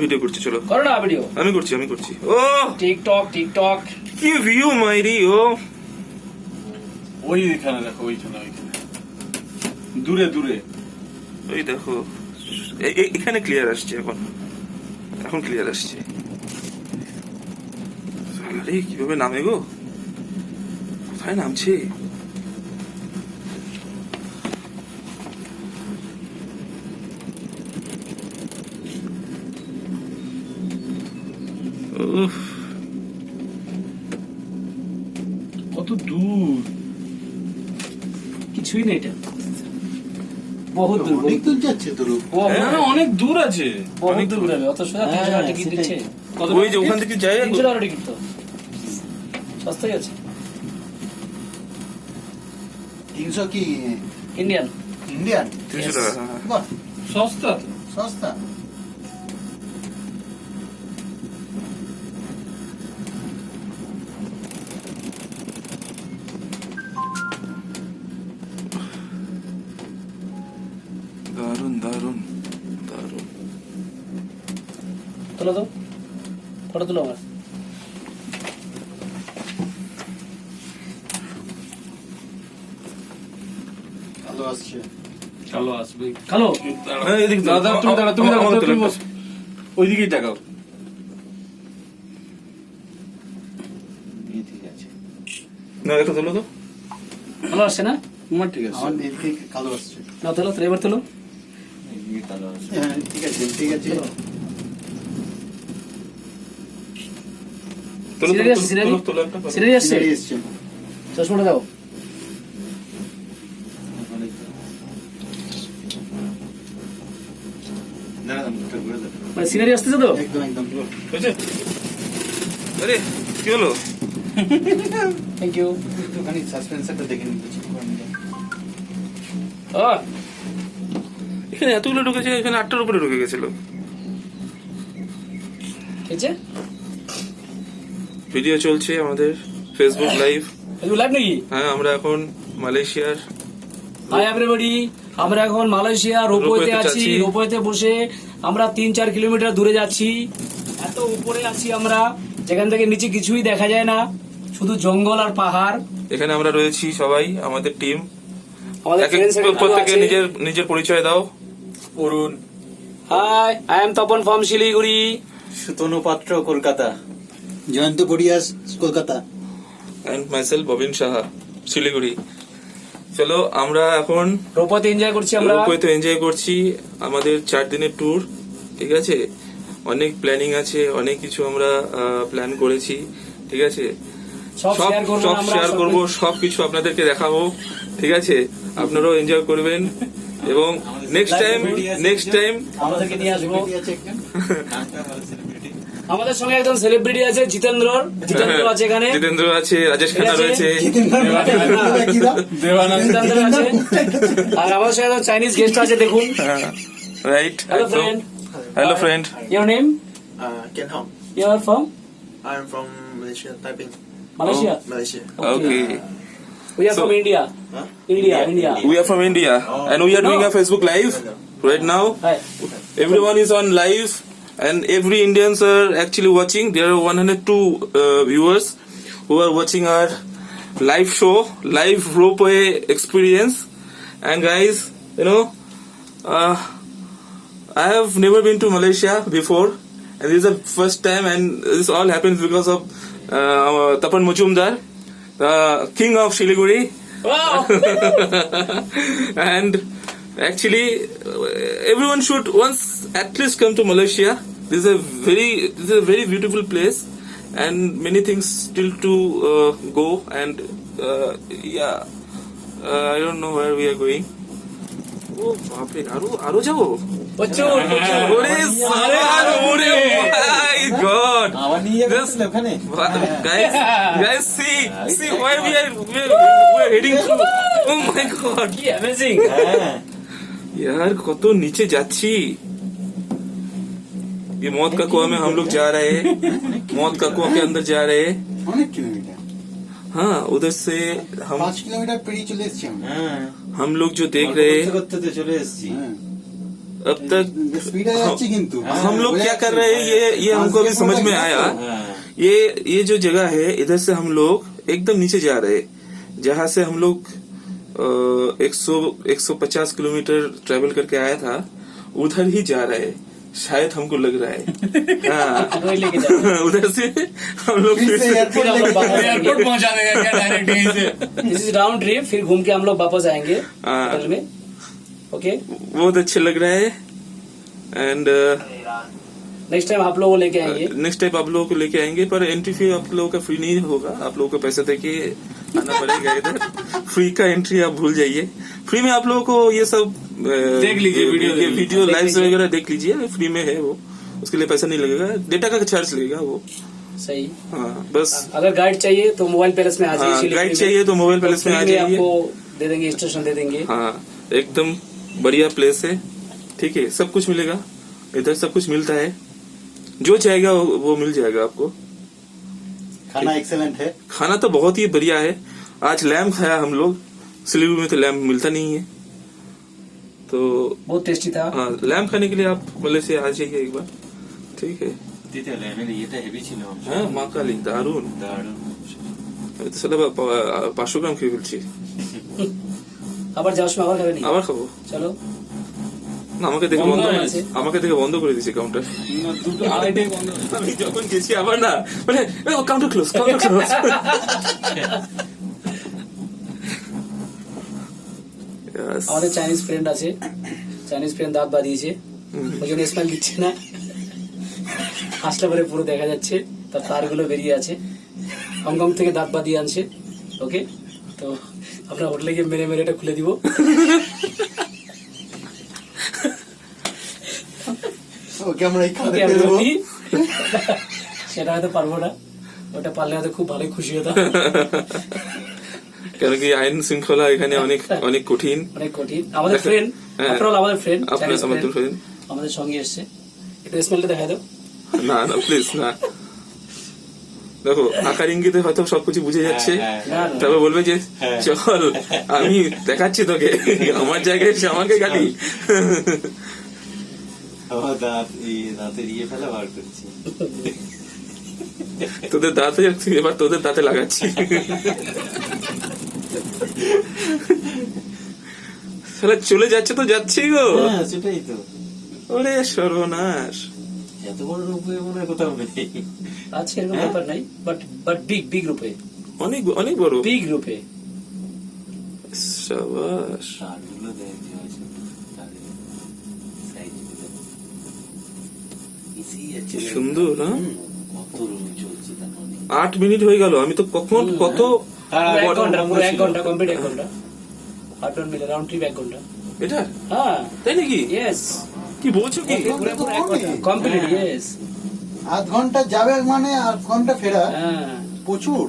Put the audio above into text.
Video করছি, চলো করো না ভিডিও। আমি করছি। ও টিকটক কি ভিউ মাইরি। ও ওইখানে দেখো, ওইখানে দূরে ওই দেখো, এখানে ক্লিয়ার আসছে, এখন ক্লিয়ার আসছে। আরে কিভাবে নামে গো, কোথায় নামছে? কত দূর, কিছুই নেই, এটা বহুত দূর, অনেক দূর যাচ্ছে তো। অনেক দূর আছে, বহুত দূর যাবে। অত সোজা 300 টাকা টিকিট দিচ্ছে। ওই যে ওখান থেকে যাই 300 টাকা টিকিট তো সস্তাই আছে। 300 কি ইন্ডিয়ান ইন্ডিয়ান? 300 টাকা। বাহ, সস্তা তো। সস্তা। দারুন। তোলো তো, ফটো তুলো আমার। ভালো আসছে। চলো আসবে। হ্যালো, হ্যাঁ, এদিকে দাদা তুমি দাঁড়াও, তুমি দাঁড়াও, তুমি বসো। ওইদিকেই তাকাও। ঠিক আছে, না এটা তোলো তো। ভালো আসছে না? তোমার ঠিক আছে। আমার এদিকে কালো আসছে। না তোলো, এবার তোলো। হ্যাঁ, ঠিক আছে। সিনারি আসছে, সিনারি আসছে। সিনারি এসছে। চশমাটা দাও। মানে সিনারি আসতেছে তো? একদম। আরে কি হলো? Thank you. একটুখানি সাসপেন্সারটা দেখে নিতে চেক করে নিতে। এখানে এতগুলো ঢুকেছে, এখানে 8টার উপরে ঢুকে গেছিল। ঠিক আছে, ভিডিও চলছে আমাদের ফেসবুক লাইভ। এগুলো লাইভ নাকি? হ্যাঁ, আমরা এখন মালয়েশিয়ার হাই এভরিবডি, আমরা এখন মালয়েশিয়া রোপওয়েতে রোপওয়েতে আছি। আছি। রোপওয়েতে বসে আমরা 3-4 কিলোমিটার দূরে যাচ্ছি। এত উপরে আছি আমরা, যেখান থেকে নিচে কিছুই দেখা যায় না, শুধু জঙ্গল আর পাহাড়। এখানে আমরা রয়েছি সবাই, আমাদের টিম। আমাদের ফ্রেন্ডস প্রত্যেকে নিজের পরিচয় দাও। Arun, hi, I am Tapan from Siliguri. Sutanu Patra, Kolkata. Jayanta পড়িয়াস, কলকাতা। And myself Bobin Saha, Siliguri. চলো আমরা এখন রোপওয়েতে এনজয় করছি আমরা। রোপওয়েতে এনজয় করছি আমাদের 4 দিনের ট্যুর। ঠিক আছে, অনেক প্ল্যানিং আছে, অনেক কিছু আমরা প্ল্যান করেছি। ঠিক আছে, সব শেয়ার করব সব আমরা, শেয়ার করবো, সবকিছু আপনাদেরকে দেখাবো। ঠিক আছে, আপনারাও এনজয় করবেন এবং নেক্সট টাইম আমাদেরকে নিয়ে আসবো। Celebrity আছে একজন। আমাদের সঙ্গে একজন সেলিব্রিটি আছে, জিতেন্দ্র আছে এখানে। জিতেন্দ্র আছে, রাজেশ খান্না রয়েছে। দেবানন্দ। জিতেন্দ্র আছে, আর আমাদের সঙ্গে একজন চাইনিজ গেস্ট আছে, দেখুন। Right, hello friend, hello friend. Your name? Ken Hong. You are from I'm from Malaysia, Taiping, Malaysia? Malaysia. Okay. We are So- from India. Huh? India. We are from India and we are doing a Facebook live right now. Hi. Everyone is on live and every Indians are actually watching. There are 102 viewers who are watching our live show, live ropeway experience. And guys, you know, I have never been to Malaysia before, and this is the first time, and this all happens because of Tapan Majumdar, the king of Siliguri. Wow. And actually everyone should once at least come to Malaysia. This is a very beautiful place and many things still to go, and I don't know where we are going. Oh বাপরে, আরো যাবো? প্রচুর ওরে সালার, ওরে my god. আমার নিয়ে Just- ওখানে। guys see where we are heading to. Oh my god. কি অ্যামেজিং। হ্যাঁ, यार कतो नीचे जाच्छी। ये मौत का कुआं में हम लोग जा रहे हैं, मौत का कुआं के अंदर जा रहे हैं। অনেক কিলোমিটার, हाँ, उधर से 5 किलोমিটার পেরিয়ে চলে এসেছি আমরা। হ্যাঁ। हम लोग जो देख रहे করতে করতে তো চলে এসেছি। হ্যাঁ, अब तक স্পিডে যাচ্ছে কিন্তু हम लोग क्या कर रहे हैं ये हमको अभी समझ में आया। ये जो जगह है इधर से हम लोग एकदम नीचे जा रहे हैं, जहाँ से हम लोग 150 किलोमीटर ट्रेवल करके आया था उधर ही जा रहे हैं, शायद हमको लग रहा है। हाँ, वही लेके जा रहे उधर से हम लोग फिर से फिर हम लोग वापस एयरपोर्ट पहुंचा देगा क्या डायरेक्ट यहीं से? दिस इज राउंड ट्रिप, फिर घूम के हम लोग वापस आएंगे हाँ। होटल में। ओके, बहुत अच्छे लग रहा है। एंड नेक्स्ट टाइम आप लोगों को लेके आएंगे। नेक्स्ट टाइम आप लोगों को लेके आएंगे, पर एंट्री फी आप लोगों का फ्री नहीं होगा, आप लोगों को पैसे देके आना पड़ेगा इधर। फ्री का एंट्री आप भूल जाइए। फ्री में आप लोगों को ये सब देख लीजिए, वीडियो देख लाइव लीजिए। वगैरह देख लीजिए, फ्री में है वो, उसके लिए पैसा नहीं लगेगा, डेटा का चार्ज लगेगा वो। सही। हाँ बस। अगर गाइड चाहिए तो मोबाइल पैलेस में आ जाइए। हाँ, सिलीगुड़ी गाइड में। चाहिए तो मोबाइल पैलेस में आ फ्री जाइए। आपको दे देंगे, स्टेशन दे देंगे। हाँ एकदम बढ़िया प्लेस है, ठीक है, सब कुछ मिलेगा इधर, सब कुछ मिलता है, जो चाहेगा वो मिल जाएगा आपको। खाना एक्सेलेंट है। खाना तो बहुत ही बढ़िया है। आज लैम्ब खाया हम लोग, सिलीगुड़ी में तो लैम्ब मिलता नहीं है, तो बहुत टेस्टी था। हाँ लैम्ब खाने के लिए आप मलेशिया आ जाइए एक बार, ठीक है। দ্বিতীয় লেভেলে এটা হেভি ছিল হ্যাঁ মা কালী দারুন, দারুণ আমি তো সালা 500 গ্রাম খেয়ে ফেলছি, আবার যাওয়ার সময় আবার খাবে নি? আবার খাবো চলো। না, আমাকে দেখে বন্ধ বন্ধ হয়ে আছে। আমাকে দেখে বন্ধ করে দিয়েছে কাউন্টার। দুটো আড়াইটাই বন্ধ আমি যখন গেছি আবার না, মানে কাউন্টার ক্লোজ, কাউন্টার ক্লোজ। আমাদের চাইনিজ ফ্রেন্ড আছে, চাইনিজ ফ্রেন্ড দাঁত বাঁধিয়েছে, ওই জন্য স্মেল দিচ্ছে না, হাসলে পরে পুরো দেখা যাচ্ছে তার তারগুলো বেরিয়ে আছে। হংকং থেকে দাঁত বাঁধিয়ে আনছে। ওকে, তো আমরা হোটেলে গিয়ে মেরে মেরে এটা খুলে দিব। ওকে আমরা এই খাতে ওকে, আমি দেবো। বলি, সেটা হয়তো পারবো না, ওটা পারলে হয়তো খুব ভালোই খুশি হতাম। কেন কি আইন শৃঙ্খলা এখানে অনেক অনেক কঠিন। অনেক কঠিন। আমাদের দেখো, ফ্রেন্ড, হ্যাঁ। আপনারা আমাদের ফ্রেন্ড, আপনার আমাদের friend। আমাদের সঙ্গে এসছে। একটু স্মেলটা দেখা দাও। না না প্লিজ না, দেখো আকার ইঙ্গিতে হয়তো সবকিছু বুঝে যাচ্ছে, না, না। তারপর বলবে যে চল আমি দেখাচ্ছি তোকে, আমার জায়গায় এসে আমাকে গালি। আমার দাঁত এই দাঁতের ইয়ে ফেলা বার করছি তোদের দাঁতে এবার তোদের দাঁতে লাগাচ্ছি। শালা চলে যাচ্ছে তো যাচ্ছেই গো। হ্যাঁ সেটাই তো, ওরে সর্বনাশ। এত বড় রূপে মনে হয় কোথাও নেই। আজকে এরকম ব্যাপার নাই, বাট বিগ বিগ রূপে, অনেক অনেক বড়। বিগ রূপে। সাবাস। তারগুলো দেখতে হয়েছে সাইজগুলো ইসি আছে, কি সুন্দর না? কত রুম চলছে তার মানে 8 মিনিট হয়ে গেল, আমি তো কখন কত পুরো 1 ঘন্টা, পুরো 1 ঘন্টা কমপ্লিট, 1 ঘন্টা। আটন মিলে রাউন্ড ট্রিপ 1 ঘন্টা। এটা হ্যাঁ, তাই নাকি? ইয়েস, কি বলছো কি? পুরো 1 ঘন্টা কমপ্লিট। ইয়েস, আধ ঘন্টা যাবে মানে আধ ঘন্টা ফেরা, হ্যাঁ। প্রচুর।